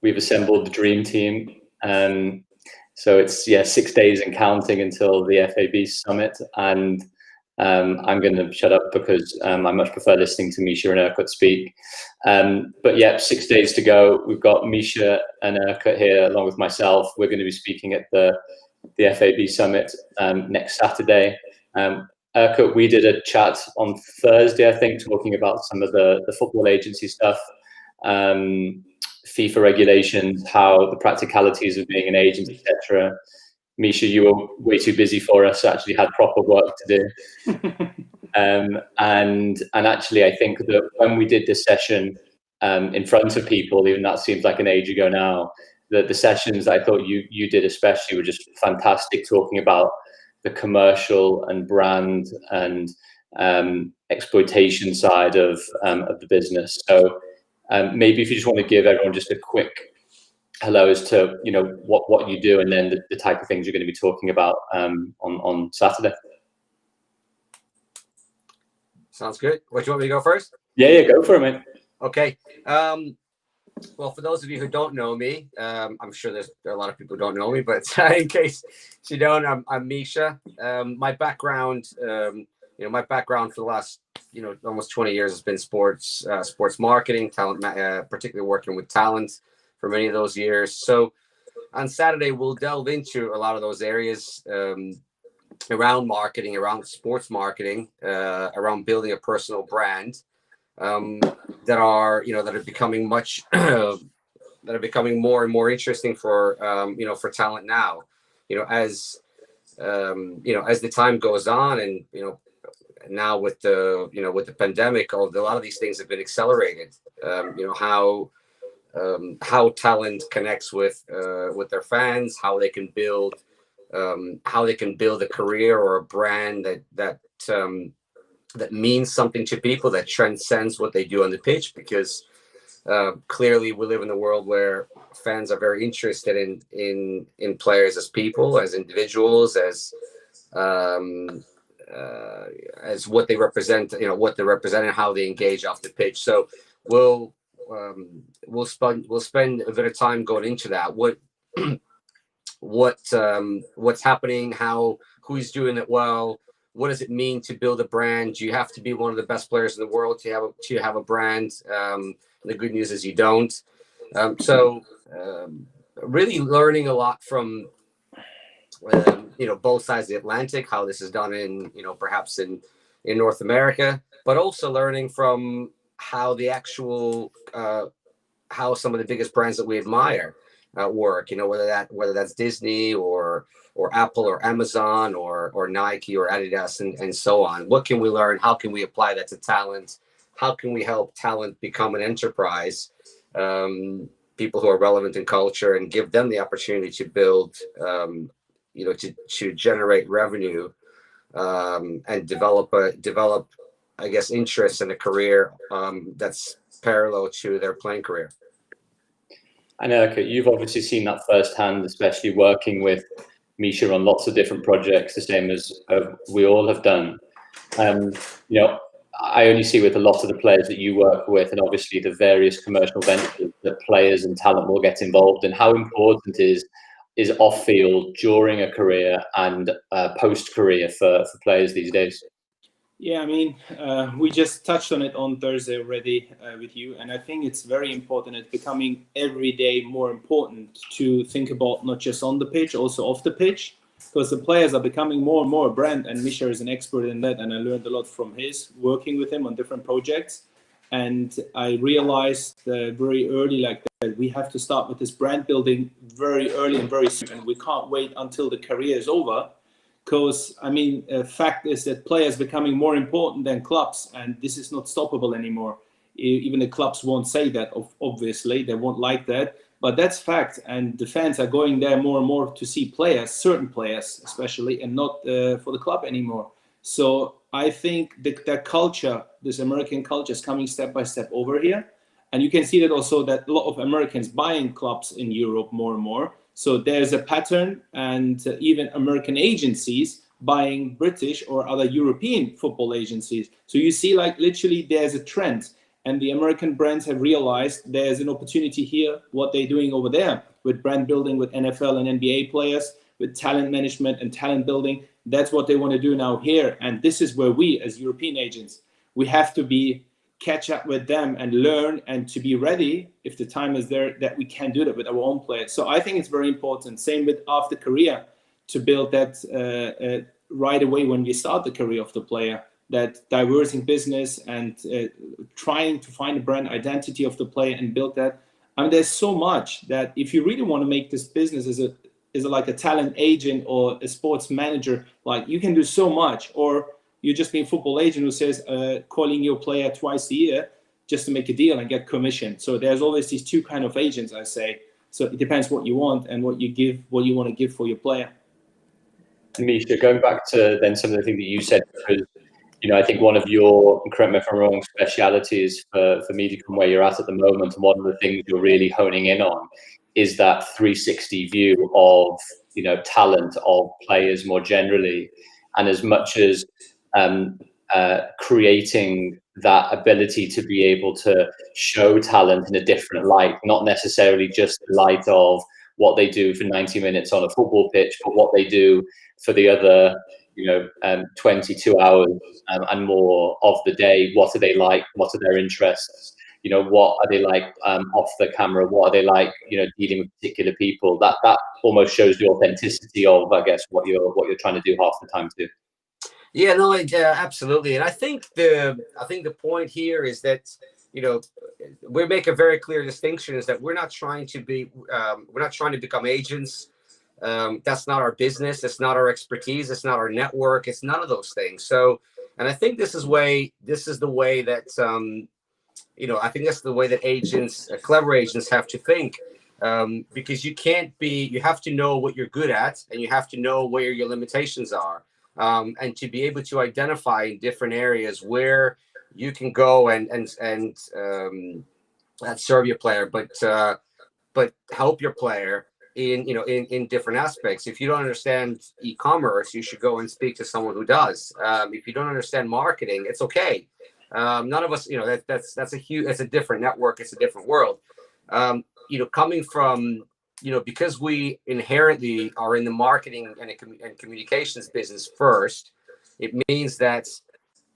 we've assembled the dream team. So it's 6 days and counting until the FAB Summit, and I'm going to shut up because I much prefer listening to Misha and Erkut speak. But yeah, 6 days to go. We've got Misha and Erkut here along with myself. We're going to be speaking at the FAB Summit next Saturday. Erkut, we did a chat on Thursday, I think, talking about some of the football agency stuff, FIFA regulations, how the practicalities of being an agent, etc. Misha, you were way too busy for us, actually had proper work to do. And actually, I think that when we did this session in front of people, even that seems like an age ago now, the sessions I thought you did especially were just fantastic, talking about the commercial and brand and exploitation side of the business. So maybe if you just want to give everyone just a quick hello as to what you do, and then the type of things you're going to be talking about on Saturday. Sounds good. What, do you want me to go first? Yeah, go for it, mate. Okay. Well, for those of you who don't know me, I'm sure there are a lot of people who don't know me, but in case you don't, I'm Misha. My background, my background for the last, almost 20 years has been sports marketing, talent, particularly working with talent for many of those years. So on Saturday, we'll delve into a lot of those areas around marketing, around sports marketing, around building a personal brand. That are becoming that are becoming more and more interesting for for talent now. As the time goes on, and now with the pandemic, a lot of these things have been accelerated. How talent connects with their fans, how they can build a career or a brand that means something to people, that transcends what they do on the pitch, because clearly we live in a world where fans are very interested in players as people, as individuals, as what they represent, and how they engage off the pitch. So we'll spend a bit of time going into that. What's happening, who's doing it well. What does it mean to build a brand? Do you have to be one of the best players in the world to have a brand? The good news is you don't. Really learning a lot from both sides of the Atlantic, how this is done in perhaps in North America, but also learning from how the actual how some of the biggest brands that we admire work. Whether that's Disney or Apple or Amazon or Nike or Adidas and so on. What can we learn? How can we apply that to talent? How can we help talent become an enterprise? People who are relevant in culture, and give them the opportunity to build, to generate revenue, and develop, I guess, interest in a career that's parallel to their playing career. And Erkut, you've obviously seen that firsthand, especially working with Misha on lots of different projects, the same as we all have done. I only see with a lot of the players that you work with, and obviously the various commercial ventures that players and talent will get involved in, how important is off-field during a career and post-career for players these days? Yeah, I mean, we just touched on it on Thursday already with you, and I think it's very important. It's becoming every day more important to think about not just on the pitch, also off the pitch, because the players are becoming more and more a brand, and Misha is an expert in that, and I learned a lot from working with him on different projects. And I realized very early that we have to start with this brand building very early and very soon, and we can't wait until the career is over. Because, I mean, fact is that players becoming more important than clubs, and this is not stoppable anymore. Even the clubs won't say that, obviously. They won't like that. But that's fact, and the fans are going there more and more to see players, certain players especially, and not for the club anymore. So I think that culture, this American culture, is coming step by step over here. And you can see that also that a lot of Americans buying clubs in Europe more and more. So there's a pattern, and even American agencies buying British or other European football agencies. So you see, literally there's a trend. And the American brands have realized there's an opportunity here, what they're doing over there with brand building, with NFL and NBA players, with talent management and talent building. That's what they want to do now here. And this is where we, as European agents, we have to catch up with them and learn, and to be ready if the time is there that we can do that with our own players. So I think it's very important. Same with after career, to build that right away when you start the career of the player, that diverse in business and trying to find a brand identity of the player and build that. I mean, there's so much that if you really want to make this business as like a talent agent or a sports manager, like you can do so much. Or you just be a football agent who says calling your player twice a year just to make a deal and get commission. So there's always these two kind of agents, I say. So it depends what you want and what you want to give for your player. Misha, going back to then some of the things that you said, because I think one of your, correct me if I'm wrong, specialities for Mediacom where you're at the moment, and one of the things you're really honing in on is that 360 view of talent, of players more generally, and as much as creating that ability to be able to show talent in a different light, not necessarily just the light of what they do for 90 minutes on a football pitch, but what they do for the other 22 hours and more of the day. What are they like? What are their interests? What are they like off the camera? What are they like dealing with particular people? That almost shows the authenticity of, I guess, what you're trying to do half the time too. Yeah, no, absolutely. And I think the point here is that we make a very clear distinction, is that we're not trying to become agents. That's not our business. It's not our expertise. It's not our network. It's none of those things. So, and I think this is the way that I think that's the way that agents, clever agents, have to think, because you have to know what you're good at, and you have to know where your limitations are, and to be able to identify in different areas where you can go and serve your player, but help your player in different aspects. If you don't understand e-commerce, you should go and speak to someone who does. If you don't understand marketing, it's okay. None of us, that's a different network. It's a different world. Coming from, because we inherently are in the marketing and communications business first, it means that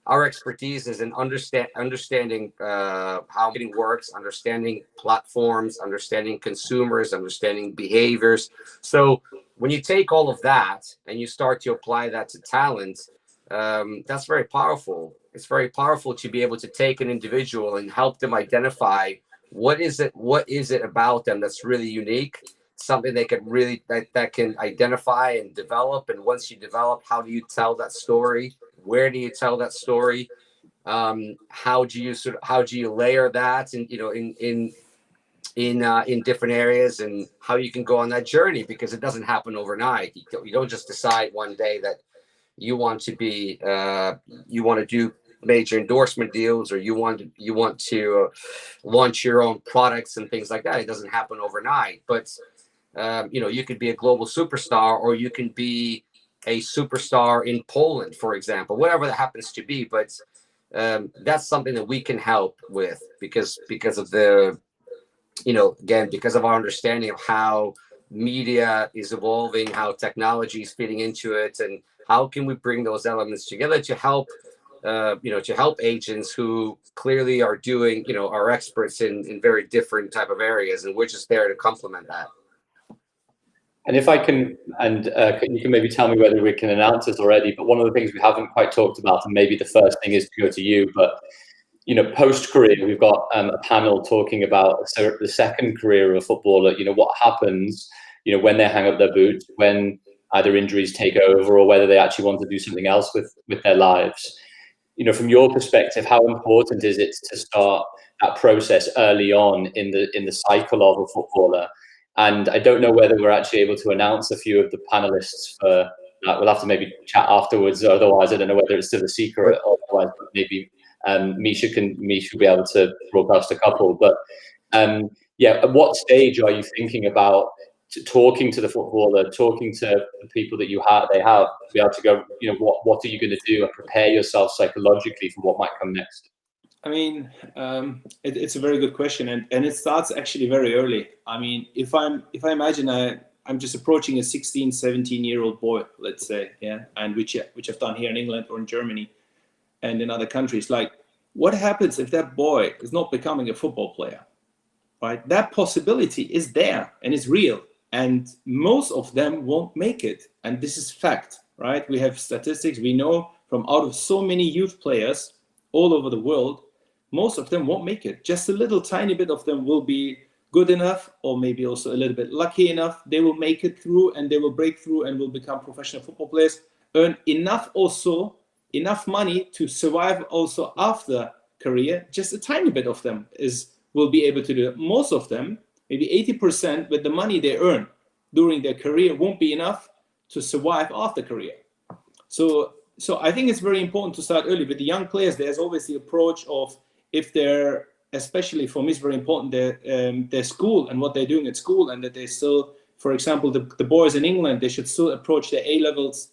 our expertise is in understanding how marketing works, understanding platforms, understanding consumers, understanding behaviors. So when you take all of that and you start to apply that to talent, that's very powerful. It's very powerful to be able to take an individual and help them identify what is it about them that's really unique, something they can really that can identify and develop. And once you develop, how do you tell that story? Where do you tell that story? How do you layer that in different areas, and how you can go on that journey, because it doesn't happen overnight. You don't just decide one day that you want to do major endorsement deals, or you want to launch your own products and things like that. It doesn't happen overnight, but you could be a global superstar, or you can be a superstar in Poland, for example, whatever that happens to be. But that's something that we can help with, because of the, again, because of our understanding of how media is evolving, how technology is fitting into it, and how can we bring those elements together to help agents who clearly are are experts in very different type of areas, and we're just there to complement that. And if I can, and you can maybe tell me whether we can announce this already, but one of the things we haven't quite talked about, and maybe the first thing is to go to you, but post-career, we've got a panel talking about the second career of a footballer, what happens, when they hang up their boots, when either injuries take over, or whether they actually want to do something else with their lives. From your perspective, how important is it to start that process early on in the cycle of a footballer? And I don't know whether we're actually able to announce a few of the panelists for that. We'll have to maybe chat afterwards. Otherwise, I don't know whether it's still a secret. Otherwise, maybe Misha will be able to broadcast a couple. But at what stage are you thinking about talking to the footballer, talking to the people that they have, to be able to go, what are you going to do, and prepare yourself psychologically for what might come next? I mean, it's a very good question, and it starts actually very early. I mean, if I imagine I'm just approaching a 16, 17-year-old boy, let's say, yeah, and which I've done here in England or in Germany and in other countries, like, what happens if that boy is not becoming a football player, right? That possibility is there and is real, and most of them won't make it, and this is fact, right? We have statistics. We know from out of so many youth players all over the world, most of them won't make it. Just a little tiny bit of them will be good enough, or maybe also a little bit lucky enough. They will make it through, and they will break through and will become professional football players, earn enough money to survive also after career. Just a tiny bit of them will be able to do it. Most of them, maybe 80%, with the money they earn during their career won't be enough to survive after career. So I think it's very important to start early. With the young players, there's always the approach of, if they're, especially for me, it's very important, their school and what they're doing at school, and that they still, for example, the boys in England, they should still approach their A levels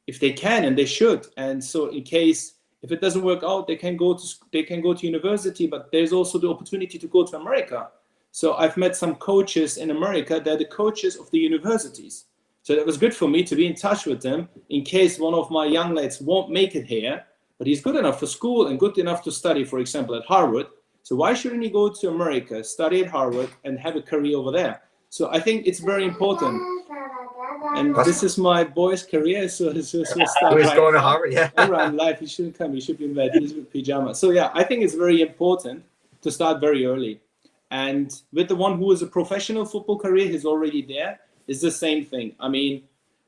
if they can, and they should. And so in case, if it doesn't work out, they can go to university, but there's also the opportunity to go to America. So I've met some coaches in America. They're the coaches of the universities. So that was good for me to be in touch with them in case one of my young lads won't make it here, but he's good enough for school and good enough to study, for example, at Harvard. So why shouldn't he go to America, study at Harvard, and have a career over there? So I think it's very important. And this is my boy's career, so we'll start. He's going to Harvard, yeah. Around life, he shouldn't come. He should be in bed. He's with pajamas. So yeah, I think it's very important to start very early. And with the one who is a professional football career, he's already there. It's the same thing. I mean,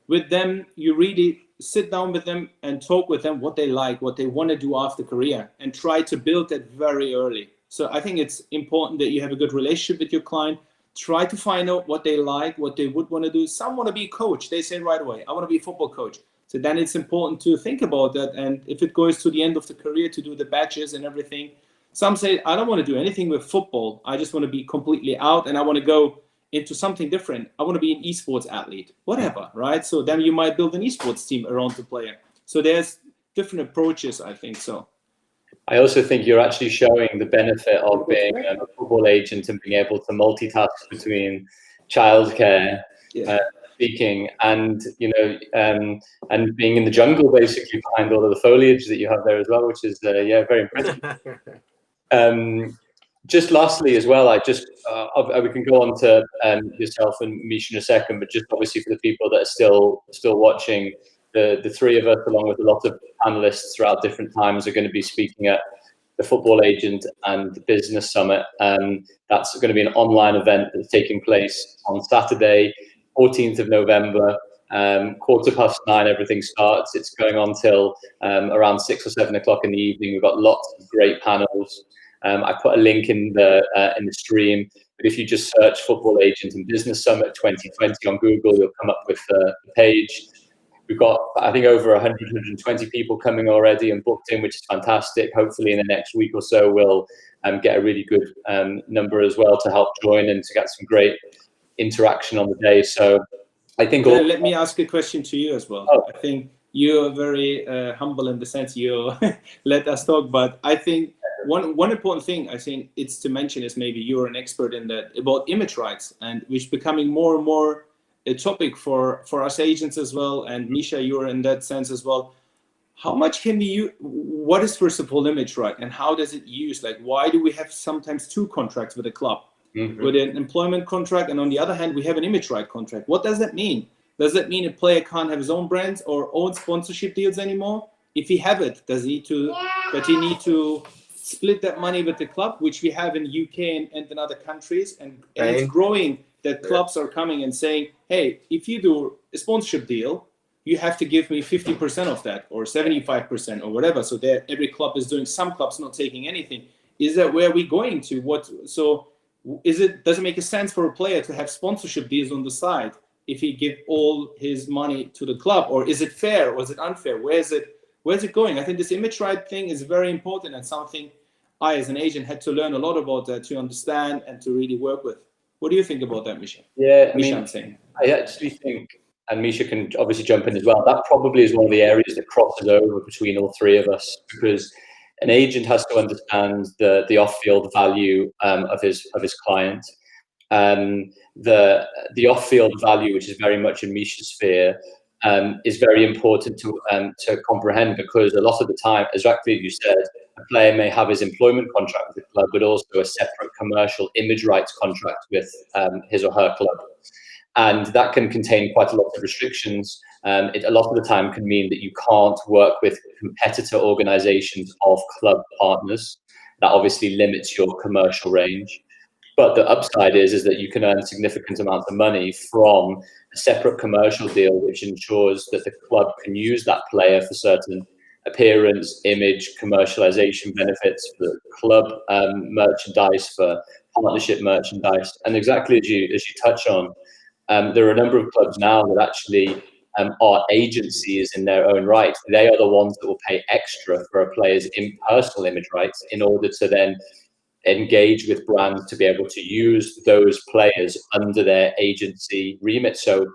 with them, you really sit down with them and talk with them what they like, what they want to do after career, and try to build that very early. So I think it's important that you have a good relationship with your client. Try to find out what they like, what they would want to do. Some want to be a coach. They say right away, I want to be a football coach. So then it's important to think about that. And if it goes to the end of the career to do the badges and everything, some say, I don't want to do anything with football. I just want to be completely out, and I want to go into something different. I want to be an esports athlete, whatever, right? So then you might build an esports team around the player. So there's different approaches, I think so. I also think you're actually showing the benefit of being a football agent and being able to multitask between childcare, speaking, and and being in the jungle basically behind all of the foliage that you have there as well, which is very impressive. Just lastly as well, we can go on to yourself and Misha in a second, but just obviously for the people that are still watching, the three of us, along with a lot of panelists throughout different times, are going to be speaking at the Football Agent and the Business Summit. That's going to be an online event that's taking place on Saturday, 14th of November, 9:15, everything starts. It's going on till around 6 or 7 o'clock in the evening. We've got lots of great panels. I put a link in the stream, but if you just search Football Agent and Business Summit 2020 on Google, you'll come up with the page. We've got, I think, over 120 people coming already and booked in, which is fantastic. Hopefully in the next week or so, we'll get a really good number as well to help join and to get some great interaction on the day. So I think... let me ask a question to you as well. I think you're very humble in the sense you let us talk, but I think one important thing I think it's to mention is maybe you're an expert in that about image rights, and which is becoming more and more a topic for us agents as well. And Misha, you're in that sense as well. How much can we what is first of all image right, and how does it use? Like, why do we have sometimes two contracts with a club? With an employment contract, and on the other hand, we have an image right contract. What does that mean? Does that mean a player can't have his own brands or own sponsorship deals anymore? If he have it, does he need to split that money with the club, which we have in UK and in other countries, and it's growing that clubs are coming and saying, hey, if you do a sponsorship deal, you have to give me 50% of that, or 75%, or whatever. So that every club is doing, some clubs not taking anything. Is that where we're going to? Does it make a sense for a player to have sponsorship deals on the side if he give all his money to the club, or is it fair, or is it unfair? Where's it going? I think this image right thing is very important, and something I, as an agent, had to learn a lot about that to understand and to really work with. What do you think about that, Misha? Yeah, I actually think, and Misha can obviously jump in as well, that probably is one of the areas that crosses over between all three of us, because an agent has to understand the off-field value of his client. The off-field value, which is very much in Misha's sphere, is very important to comprehend, because a lot of the time, exactly as you said, a player may have his employment contract with the club, but also a separate commercial image rights contract with his or her club. And that can contain quite a lot of restrictions. It a lot of the time can mean that you can't work with competitor organizations of club partners. That obviously limits your commercial range. But the upside is that you can earn significant amounts of money from a separate commercial deal, which ensures that the club can use that player for certain appearance, image, commercialization benefits, for club merchandise, for partnership merchandise. And exactly as you touch on, there are a number of clubs now that actually are agencies in their own right. They are the ones that will pay extra for a player's personal image rights in order to then engage with brands to be able to use those players under their agency remit. So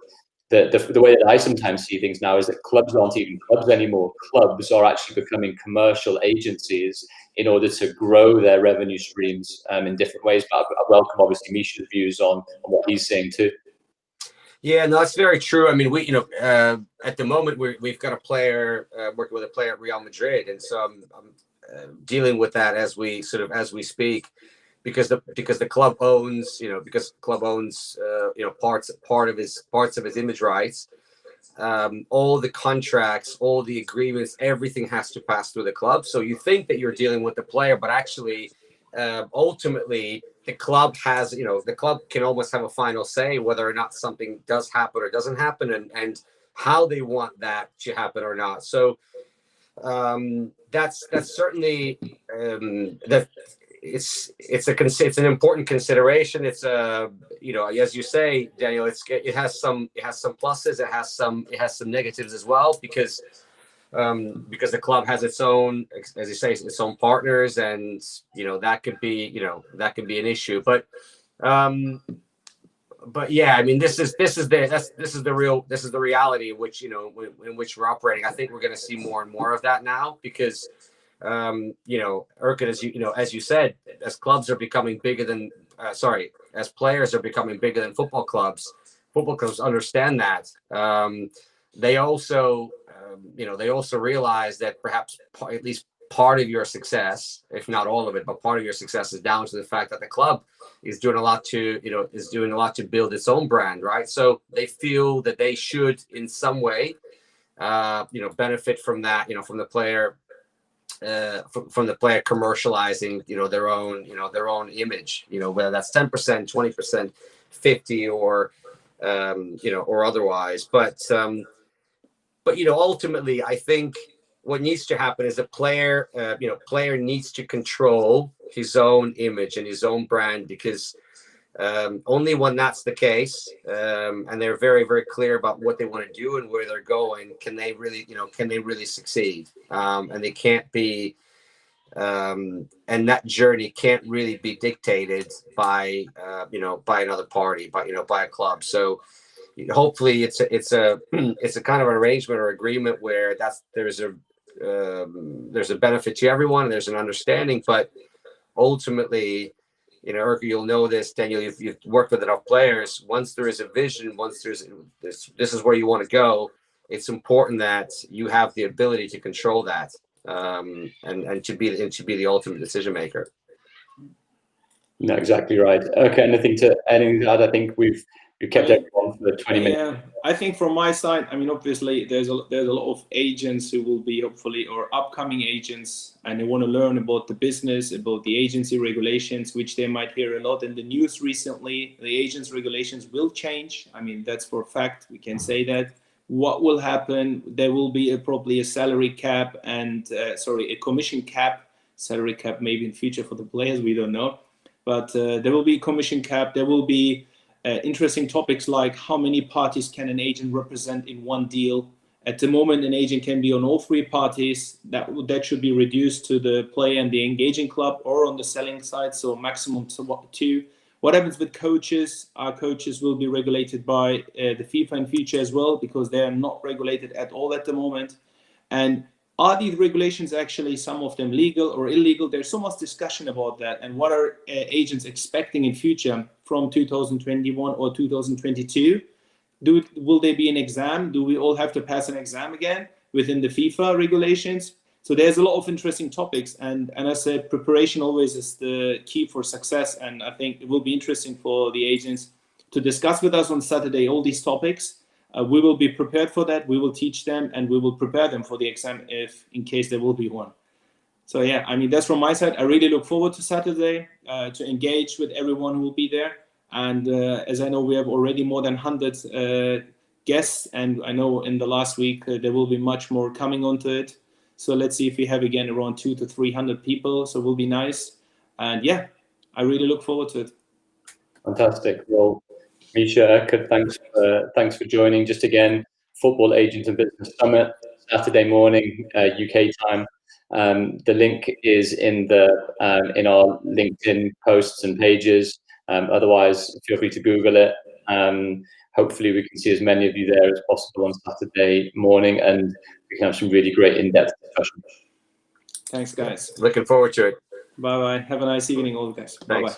the way that I sometimes see things now is that clubs aren't even clubs anymore. Clubs are actually becoming commercial agencies in order to grow their revenue streams in different ways. But I welcome obviously Misha's views on what he's saying too. Yeah, no, that's very true. I mean, we, at the moment we've got a player working with a player at Real Madrid, and so I'm dealing with that as we speak, because the club owns, part of his image rights. All the contracts, all the agreements, everything has to pass through the club. So you think that you're dealing with the player, but actually, ultimately, the club has, the club can almost have a final say whether or not something does happen or doesn't happen, and how they want that to happen or not. So that's certainly that it's an important consideration. It's as you say, Daniel, it has some pluses, it has some negatives as well, because the club has its own, as you say, its own partners, and that could be an issue. But yeah, I mean, this is the reality in which in which we're operating. I think we're going to see more and more of that now, because Erkut, as you said, as clubs are becoming bigger than as players are becoming bigger than football clubs understand that. They also realize that perhaps at least part of your success, if not all of it, but part of your success is down to the fact that the club is doing a lot to build its own brand, right? So they feel that they should, in some way, benefit from that, from the player, commercializing, their own image, whether that's 10%, 20%, 50%, or otherwise. But ultimately, I think what needs to happen is a player needs to control his own image and his own brand, because only when that's the case, and they're very, very clear about what they want to do and where they're going, can they really succeed. And they can't be, and that journey can't really be dictated by another party, by a club. So hopefully it's a kind of an arrangement or agreement where there's a benefit to everyone, and there's an understanding. But ultimately, Erkut, you'll know this, Daniel, you've worked with enough players. Once there is a vision, once there's this is where you want to go, it's important that you have the ability to control that, and to be the ultimate decision maker. No, exactly right. Okay, anything to add? I think we've kept everyone for the 20 minutes. Yeah, I think from my side, I mean, obviously there's a lot of agents who will be hopefully, or upcoming agents, and they want to learn about the business, about the agency regulations, which they might hear a lot in the news recently. The agents regulations will change. I mean, that's for a fact. We can say that. What will happen? There will be probably a salary cap and a commission cap. Salary cap maybe in future for the players, we don't know. But there will be a commission cap. There will be interesting topics like how many parties can an agent represent in one deal. At the moment, an agent can be on all three parties. That should be reduced to the player and the engaging club, or on the selling side, so maximum two. What happens with coaches? Our coaches will be regulated by the FIFA in future as well, because they are not regulated at all at the moment. And are these regulations actually, some of them legal or illegal? There's so much discussion about that. And what are agents expecting in future from 2021 or 2022? Will there be an exam? Do we all have to pass an exam again within the FIFA regulations? So there's a lot of interesting topics. And as I said, preparation always is the key for success. And I think it will be interesting for the agents to discuss with us on Saturday all these topics. We will be prepared for that. We will teach them and we will prepare them for the exam if in case there will be one. So yeah, I mean, that's from my side. I really look forward to Saturday to engage with everyone who will be there. And as I know, we have already more than 100 guests. And I know in the last week, there will be much more coming onto it. So let's see if we have again around 200 to 300 people. So it will be nice. And yeah, I really look forward to it. Fantastic. Well, Misha, Erkut, thanks for joining. Just again, Football Agent and Business Summit, Saturday morning, UK time. The link is in our LinkedIn posts and pages. Otherwise, feel free to Google it. Hopefully, we can see as many of you there as possible on Saturday morning, and we can have some really great in-depth discussion. Thanks, guys. Looking forward to it. Bye-bye. Have a nice evening, all guys. Bye-bye.